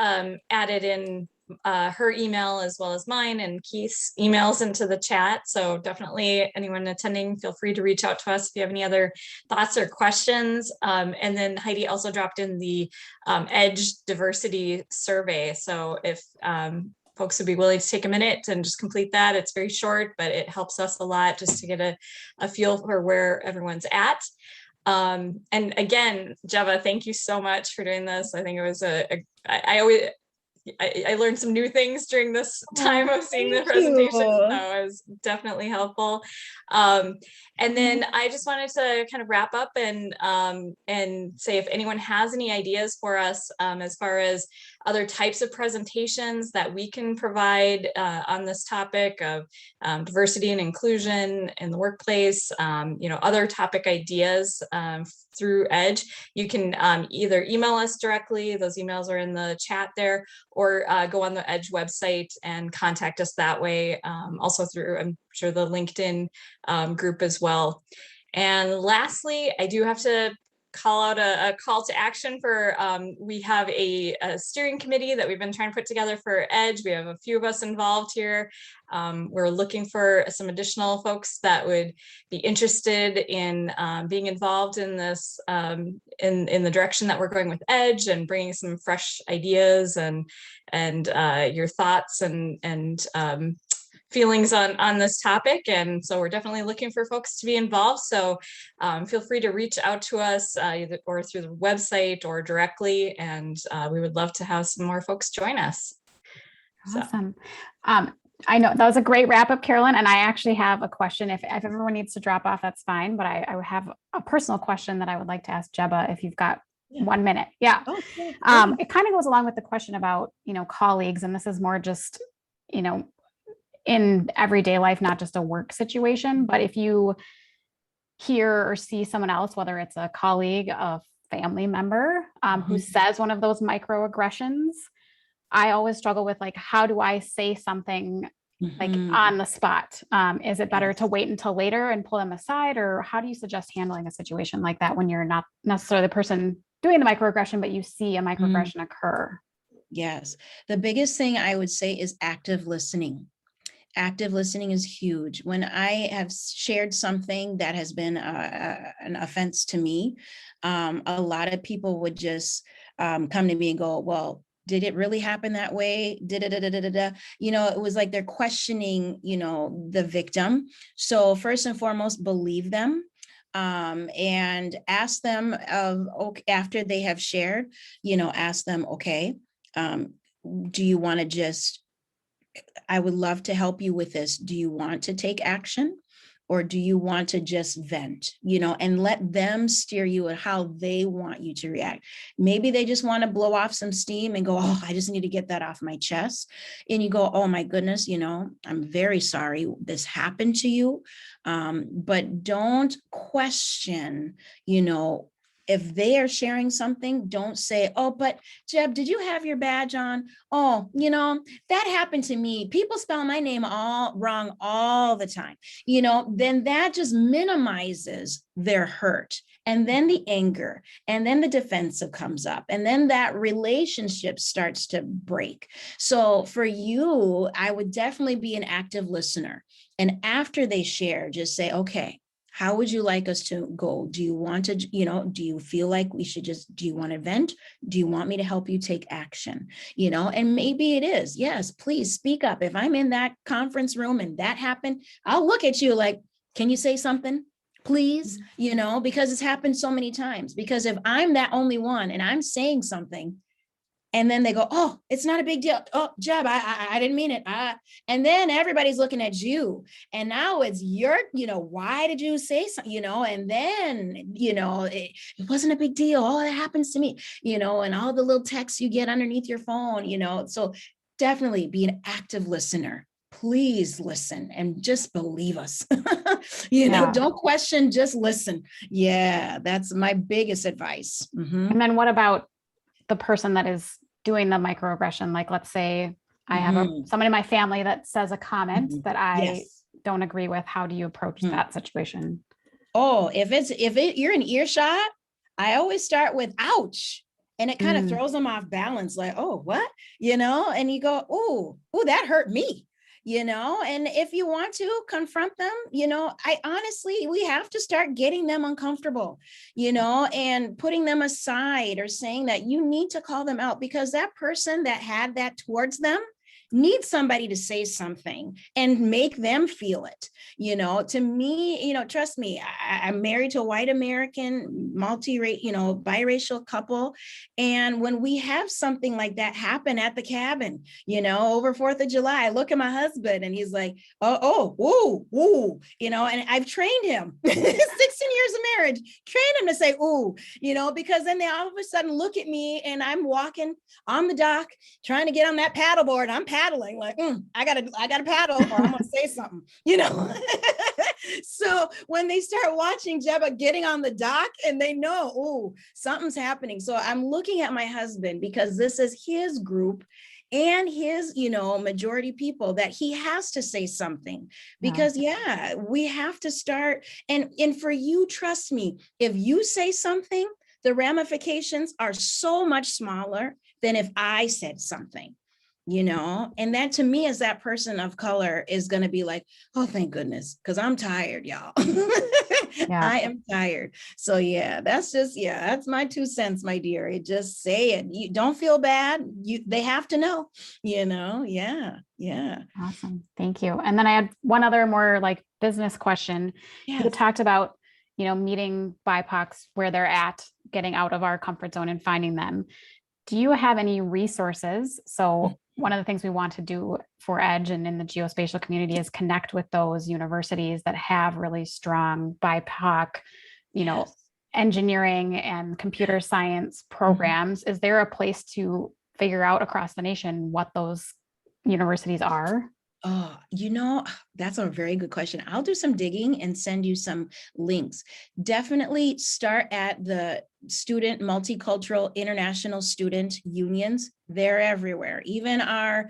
added in her email as well as mine and Keith's emails into the chat. So definitely anyone attending, feel free to reach out to us if you have any other thoughts or questions. And then Heidi also dropped in the EDGE diversity survey. So if folks would be willing to take a minute and just complete that, it's very short, but it helps us a lot just to get a feel for where everyone's at. And again, Jebeh, thank you so much for doing this. I think it was I learned some new things during this time of seeing the presentation, so it was definitely helpful. And then I just wanted to kind of wrap up and say if anyone has any ideas for us as far as other types of presentations that we can provide on this topic of diversity and inclusion in the workplace, you know, other topic ideas through EDGE, you can either email us directly, those emails are in the chat there, or go on the EDGE website and contact us that way, also through, I'm sure, the LinkedIn group as well. And lastly, I do have to call out a call to action for, we have a steering committee that we've been trying to put together for EDGE. We have a few of us involved here. We're looking for some additional folks that would be interested in being involved in this, in the direction that we're going with EDGE, and bringing some fresh ideas and your thoughts and feelings on this topic. And so we're definitely looking for folks to be involved. So feel free to reach out to us either or through the website or directly. And we would love to have some more folks join us. Awesome. So. I know that was a great wrap up, Carolyn. And I actually have a question. If everyone needs to drop off, that's fine. But I have a personal question that I would like to ask Jebeh, if you've got 1 minute. Yeah. Okay. It kind of goes along with the question about, you know, colleagues. And this is more just, you know, in everyday life, not just a work situation, but if you hear or see someone else, whether it's a colleague, a family member who says one of those microaggressions, I always struggle with, like, how do I say something like on the spot? Is it better to wait until later and pull them aside, or how do you suggest handling a situation like that when you're not necessarily the person doing the microaggression, but you see a microaggression occur? Yes. The biggest thing I would say is active listening. Active listening is huge. When I have shared something that has been an offense to me, a lot of people would just come to me and go, well, did it really happen that way? You know, it was like they're questioning, you know, the victim. So first and foremost, believe them. And ask them okay, after they have shared, you know, ask them, okay, do you want to just, I would love to help you with this. Do you want to take action? Or do you want to just vent, you know, and let them steer you at how they want you to react? Maybe they just want to blow off some steam and go, oh, I just need to get that off my chest. And you go, oh my goodness, you know, I'm very sorry this happened to you. But don't question, you know, if they are sharing something, don't say, oh, but Jeb, did you have your badge on? Oh, you know, that happened to me. People spell my name all wrong all the time. You know, then that just minimizes their hurt. And then the anger, and then the defensive comes up, and then that relationship starts to break. So for you, I would definitely be an active listener. And after they share, just say, okay, how would you like us to go? Do you want to, you know, do you feel like we should just, do you want to vent? Do you want me to help you take action? You know, and maybe it is, yes, please speak up. If I'm in that conference room and that happened, I'll look at you like, can you say something? Please, you know, because it's happened so many times. Because if I'm that only one and I'm saying something, and then they go, oh, it's not a big deal. Oh, Jeb, I didn't mean it. And then everybody's looking at you. And now it's your, you know, why did you say something, you know, and then, you know, it wasn't a big deal. Oh, it happens to me, you know, and all the little texts you get underneath your phone, you know. So definitely be an active listener. Please listen and just believe us. You know, don't question, just listen. Yeah, that's my biggest advice. Mm-hmm. And then what about the person that is doing the microaggression? Like, let's say I have someone in my family that says a comment that I don't agree with. How do you approach that situation? Oh, you're in earshot, I always start with ouch. And it kind of throws them off balance, like, oh, what? You know, and you go, oh, that hurt me. You know, and if you want to confront them, you know, we have to start getting them uncomfortable, you know, and putting them aside or saying that you need to call them out, because that person that had that towards them needs somebody to say something and make them feel it. You know, to me, you know, trust me, I'm married to a white American, biracial couple. And when we have something like that happen at the cabin, you know, over 4th of July, I look at my husband and he's like, ooh, you know, and I've trained him 16 years of marriage, trained him to say, ooh, you know, because then they all of a sudden look at me and I'm walking on the dock, trying to get on that paddleboard. I'm paddling like, I gotta paddle or I'm gonna say something, you know. So when they start watching Jebeh getting on the dock and they know, oh, something's happening. So I'm looking at my husband, because this is his group and his, you know, majority people, that he has to say something, because we have to start. And for you, trust me, if you say something, the ramifications are so much smaller than if I said something. You know, and that to me, as that person of color, is going to be like, oh, thank goodness, because I'm tired, y'all. I am tired. So that's my 2 cents, my dear. Just say it. You don't feel bad. They have to know, you know. Yeah. Awesome. Thank you. And then I had one other more like business question. Yes. You talked about, you know, meeting BIPOCs where they're at, getting out of our comfort zone and finding them. Do you have any resources? So one of the things we want to do for EDGE and in the geospatial community is connect with those universities that have really strong BIPOC, you know, engineering and computer science programs. Is there a place to figure out across the nation what those universities are? Oh, you know, that's a very good question. I'll do some digging and send you some links. Definitely start at the Student Multicultural International Student Unions. They're everywhere. Even our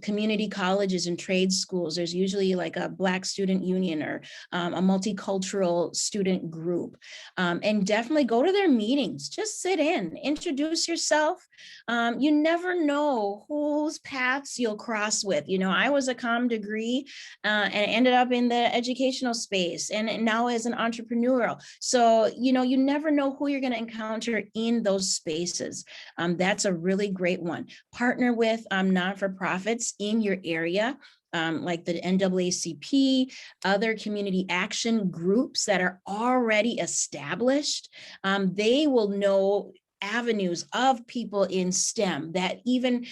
community colleges and trade schools, there's usually like a Black student union or a multicultural student group. And definitely go to their meetings, just sit in, introduce yourself. You never know whose paths you'll cross with. You know, I was a comm degree and ended up in the educational space and now as an entrepreneurial. So, you know, you never know who you're going to encounter in those spaces. That's a really great one. Partner with non-for-profits in your area, like the NAACP, other community action groups that are already established. They will know avenues of people in STEM that even,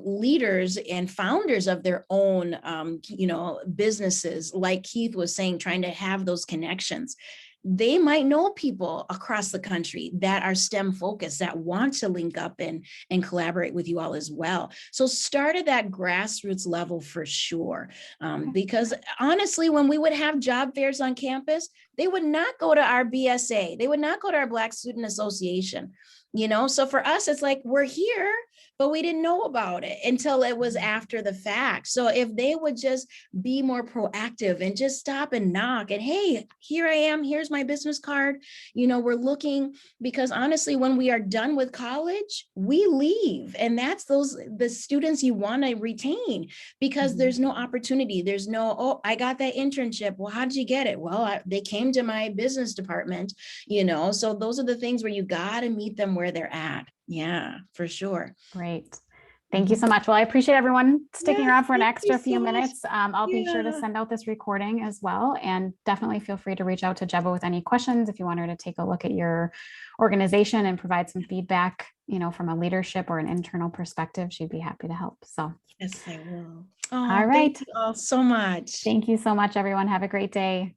leaders and founders of their own, businesses, like Keith was saying, trying to have those connections. They might know people across the country that are STEM focused that want to link up and collaborate with you all as well. So start at that grassroots level for sure. Because honestly, when we would have job fairs on campus, they would not go to our BSA. They would not go to our Black Student Association. You know, so for us, it's like, we're here, but we didn't know about it until it was after the fact. So if they would just be more proactive and just stop and knock and, hey, here I am, here's my business card. You know, we're looking, because honestly, when we are done with college, we leave. And that's the students you want to retain, because there's no opportunity. There's no, oh, I got that internship. Well, how did you get it? Well, they came to my business department, you know, so those are the things where you got to meet them where they're at. Yeah, for sure. Great. Thank you so much. Well, I appreciate everyone sticking around for an extra few so minutes. I'll be sure to send out this recording as well. And definitely feel free to reach out to Jebeh with any questions if you want her to take a look at your organization and provide some feedback, you know, from a leadership or an internal perspective. She'd be happy to help. So, yes, I will. All right. Thank you all so much. Thank you so much, everyone. Have a great day.